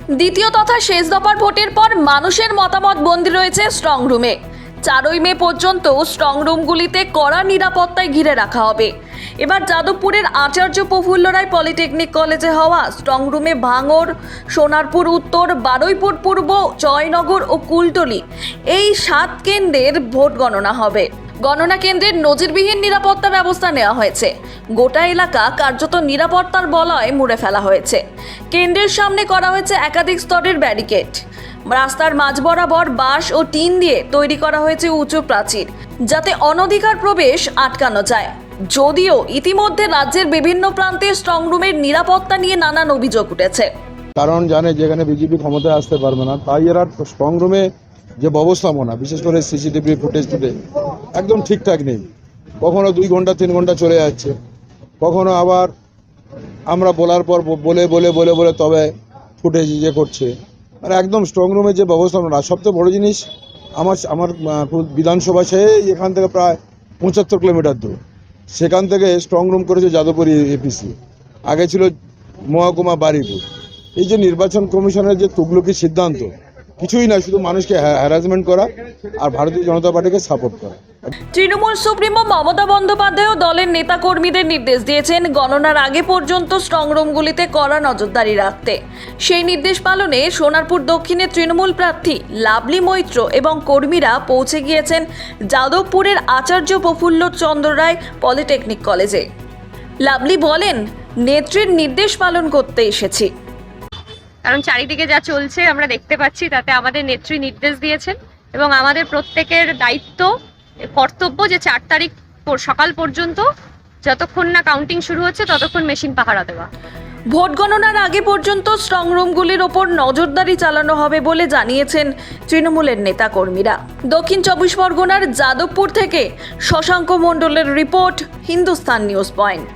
দ্বিতীয় তথা শেষ দফার ভোটের পর মানুষের মতামত বন্দী রয়েছে স্ট্রং রুমে। 4 মে পর্যন্ত স্ট্রং রুমগুলিতে কড়া নিরাপত্তায় ঘিরে রাখা হবে। এবার যাদবপুরের আচার্য প্রফুল্ল রায় পলিটেকনিক কলেজে হওয়া স্ট্রং রুমে ভাঙড়, সোনারপুর উত্তর, বারুইপুর পূর্ব, জয়নগর ও কুলতলি এই 7 কেন্দ্রের ভোট গণনা হবে। গণনা কেন্দ্রের নজিরবিহীন নিরাপত্তা ব্যবস্থা নেওয়া হয়েছে। গোটা এলাকা কার্যত নিরাপত্তার বলয়ে মুড়ে ফেলা হয়েছে। কেন্দ্রের সামনে করা হয়েছে একাধিক স্তরের ব্যারিকেড। রাস্তার মাঝ বরাবর বাঁশ ও টিন দিয়ে তৈরি করা হয়েছে উঁচু প্রাচীর, যাতে অনধিকার প্রবেশ আটকানো যায়। যদিও ইতিমধ্যে রাজ্যের বিভিন্ন প্রান্তে স্ট্রং রুমের নিরাপত্তা নিয়ে নানান অভিযোগ উঠেছে। কারণ জানে যেখানে বিজেপি ক্ষমতায় আসতে পারবে না, তাই এরা স্ট্রং রুমে যে ব্যবস্থাপনা, বিশেষ করে সিসিটিভি ফুটেজ একদম ঠিকঠাক নেই। কখনো 2 ঘন্টা 3 ঘন্টা চলে যাচ্ছে, কখনো আবার আমরা বলার পর বলে বলে বলে বলে তবে ফুটেজ করছে। মানে একদম স্ট্রং রুমের যে ব্যবস্থাপনা, সবচেয়ে বড় জিনিস আমার বিধানসভা এখান থেকে প্রায় 75 কিলোমিটার দূর, সেখান থেকে স্ট্রং রুম করেছে যাদবপুর এপিসি, আগে ছিল মহকুমা বারুইপুর। এই যে নির্বাচন কমিশনের যে তুগলকি সিদ্ধান্ত, কিছুই না, শুধু মানুষকে হ্যারাসমেন্ট করা আর ভারতীয় জনতা পার্টিকে সাপোর্ট করা। তৃণমূল সুপ্রিমো মমতা বন্দ্যোপাধ্যায়ও দলের নেতাকর্মীদের নির্দেশ দিয়েছেন গণনার আগে পর্যন্ত স্ট্রং রুমগুলিতে কড়া নজরদারি রাখতে। সেই নির্দেশ পালনে সোনারপুর দক্ষিণের তৃণমূল প্রার্থী লাভলি মৈত্র এবং কর্মীরা পৌঁছে গিয়েছেন যাদবপুরের আচার্য প্রফুল্ল চন্দ্র রায় পলিটেকনিক কলেজে। লাভলি বলেন, নেত্রীর নির্দেশ পালন করতে এসেছি। কারণ চারিদিকে যা চলছে আমরা দেখতে পাচ্ছি, তাতে আমাদের নেত্রী নির্দেশ দিয়েছেন এবং আমাদের প্রত্যেকের দায়িত্ব, কর্তব্য যে 4 তারিখ সকাল পর্যন্ত যতক্ষণ না কাউন্টিং শুরু হচ্ছে ততক্ষণ মেশিন পাহারা দেওয়া। ভোট গণনার আগে পর্যন্ত স্ট্রং রুমগুলির ওপর নজরদারি চালানো হবে বলে জানিয়েছেন তৃণমূলের নেতাকর্মীরা। দক্ষিণ 24 পরগনার যাদবপুর থেকে শশাঙ্ক মণ্ডলের রিপোর্ট, হিন্দুস্তান নিউজ পয়েন্ট।